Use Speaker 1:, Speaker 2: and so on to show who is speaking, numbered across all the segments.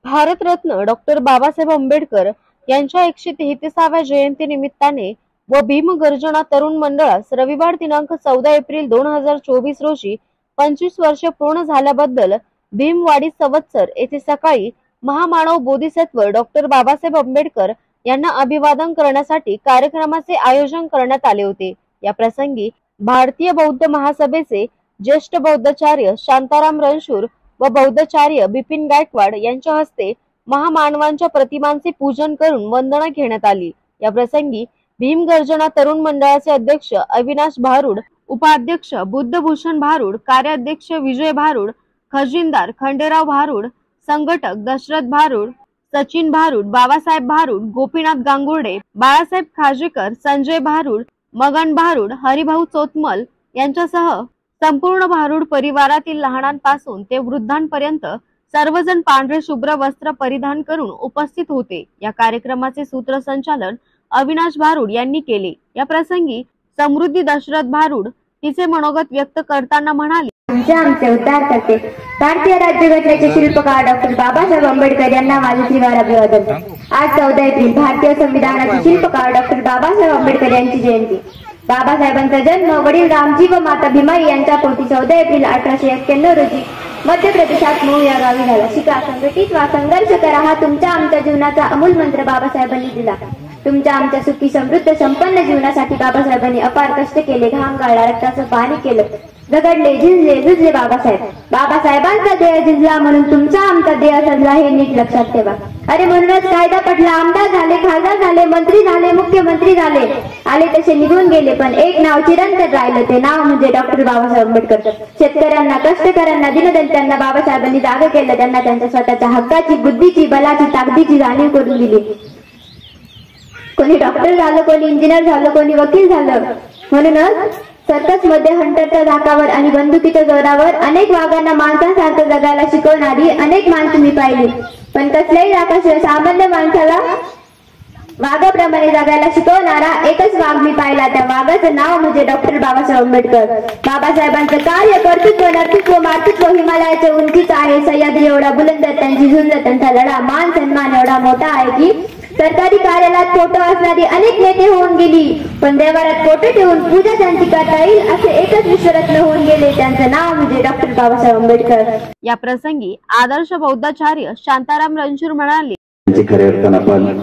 Speaker 1: Bharat Ratna doctor Babasaheb Ambedkar यांच्या 133व्या जयंती निमित्ताने व भीमगर्जना तरुण मंडळास रविवार दिनांक 14 एप्रिल 2024 रोजी 25 वर्षे पूर्ण झाल्याबद्दल भीमवाडी संवत्सर येथे सकाळी महामानव बोधिसत्व डॉक्टर बाबासाहेब आंबेडकर यांना अभिवादन करण्यासाठी कार्यक्रमाचे आयोजन करण्यात आले होते। या प्रसंगी भारतीय बौद्ध महासभेचे ज्येष्ठ बौद्धाचार्य शांताराम रणशूर व बौद्धाचार्य बिपिन गायकवाड यांच्या हस्ते महामानवांच्या प्रतिमांचे पूजन करून वंदना घेण्यात आली। या प्रसंगी भीमगर्जना तरुण मंडळाचे अध्यक्ष अविनाश भारुड, उपाध्यक्ष बुद्धभूषण भारुड, कार्याध्यक्ष विजय भारुड, खजिनदार खंडेराव भारुड, संघटक दशरथ भारुड, सचिन भारुड, बाबासाहेब भारुड, गोपीनाथ गांगुर्डे, बाळासाहेब खाजेकर, संजय भारुड, मगन भारुड, हरिभाऊ चोतमल यांच्यासह संपूर्ण भारुड परिवारातील लहानांपासून ते वृद्धांपर्यंत सर्वजण पांढरे शुभ्र वस्त्र परिधान करून उपस्थित होते। या कार्यक्रमाचे सूत्रसंचालन अविनाश भारुड यांनी केले। या प्रसंगी समृद्धी दशरथ भारुड तिचे मनोगत व्यक्त करताना म्हणाली,
Speaker 2: आमचे उद्धार करते भारतीय राज्यघटनेचे शिल्पकार डॉक्टर बाबासाहेब आंबेडकर यांना माझे त्रिवार अभिवादन। आज 14 एप्रिल भारतीय संविधानाचे शिल्पकार डॉक्टर बाबासाहेब आंबेडकर यांची जयंती। बाबासाहेबांचा जन्म वडील रामजी व माता भीमाई यांच्या पोटी 14 एप्रिल 1891 रोजी मध्य प्रदेशात मूळ या गावी झाला। शिका, संघटित वा संघर्ष करा हा तुमच्या आमच्या जीवनाचा अमूल मंत्र बाबासाहेबांनी दिला। तुमच्या आमच्या सुखी समृद्ध संपन्न जीवनासाठी बाबासाहेबांनी अपार कष्ट केले, घाम गाळला, रक्ताचं पाणी केलं, झगडले, झिजले, झुजले बाबासाहेबांचा देह झिजला म्हणून तुमचा आमचा देह सजला हे नीट लक्षात ठेवा। अरे म्हणूनच कायदा पडला, आमदार झाले, खासदार झाले, मंत्री झाले, मुख्यमंत्री झाले, आले तसे निघून गेले, पण एक नाव चिरंतन राहिलं, ते नाव म्हणजे डॉक्टर बाबासाहेब आंबेडकर। शेतकऱ्यांना, कष्टकऱ्यांना, दिनदलितांना बाबासाहेबांनी जागे केलं, त्यांना त्यांच्या स्वतःच्या हक्काची, बुद्धीची, बलाची, ताकदीची जाणीव करून दिली। कोणी डॉक्टर झालं, कोणी इंजिनियर झालं, कोणी वकील झालं। म्हणूनच सर्कस मध्ये हंटरच्या धाकावर आणि बंदुकीच्या जोरावर अनेक वाघांना माणसांसारखं जगायला शिकवणारी अनेक माणसं मी पाहिली, पण कसल्याही धाकाशिवाय सामान्य माणसाला वाघाप्रमाणे जगायला शिकवणारा एकच वाघ मी पाहिला। त्या वाघाचं नाव म्हणजे डॉक्टर बाबासाहेब आंबेडकर। बाबासाहेबांचं कार्य, कर्तृत्व, नर्तृत्व, मातृत्व हिमालयाच्या उंचीच आहे, सह्याद्री एवढा बुलंद, त्यांची झुंज, त्यांचा लढा, मान सन्मान एवढा मोठा आहे की सरकारी कार्यालयात फोटो असणारी अनेक नेते होऊन गेली, पण देवारात फोटो ठेवून पूजा त्यांची करता येईल असे एकच विश्वरत्न होऊन गेले, त्यांचं नाव म्हणजे डॉक्टर बाबासाहेब आंबेडकर।
Speaker 1: या प्रसंगी आदर्श बौद्धाचार्य शांताराम रणशूर म्हणाले,
Speaker 3: खऱ्या अर्थानं आपण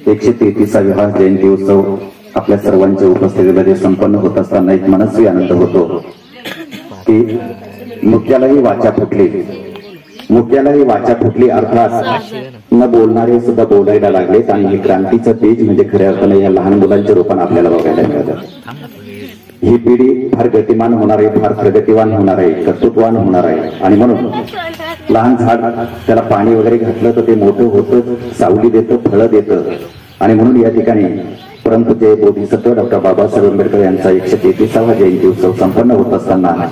Speaker 3: 133वा जयंती उत्सव आपल्या सर्वांच्या उपस्थितीमध्ये संपन्न होत असताना एक मनस्वी आनंद होतो की मुख्यालाही वाचा फुटली अर्थात न बोलणारे सुद्धा बोलायला लागलेत आणि हे क्रांतीचं तेज म्हणजे खऱ्या अर्थानं या लहान मुलांच्या रूपाने आपल्याला बघायला मिळतं। ही पिढी फार गतिमान होणार आहे, फार प्रगतिवान होणार आहे, कर्तृत्ववान होणार आहे आणि म्हणून लहान झाड त्याला पाणी वगैरे घातलं तर ते मोठं होतं, सावली देतं, फळं देतं आणि म्हणून या ठिकाणी परमपूज्य बोधिसत्व डॉक्टर बाबासाहेब आंबेडकर यांचा 133वा जयंती उत्सव संपन्न होत असताना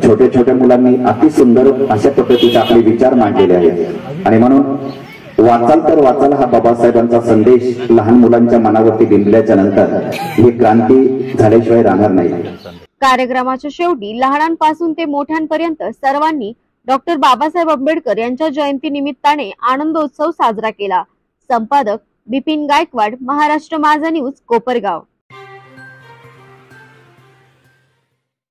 Speaker 3: छोट्या छोट्या मुलांनी अति सुंदर अशा पद्धतीचे आपले विचार मांडलेले आहेत आणि म्हणून वाचाल तर वाचाल हा बाबासाहेबांचा संदेश लहान मुलांच्या मनावरती बिंबल्याच्या नंतर ही क्रांती झाल्याशिवाय राहणार नाही।
Speaker 1: कार्यक्रमाच्या शेवटी लहानांपासून ते मोठ्यांपर्यंत सर्वांनी डॉक्टर बाबासाहेब आंबेडकर यांच्या जयंती निमित्ताने आनंदोत्सव साजरा केला। संपादक बिपिन गायकवाड, महाराष्ट्र माझा न्यूज, कोपरगाव।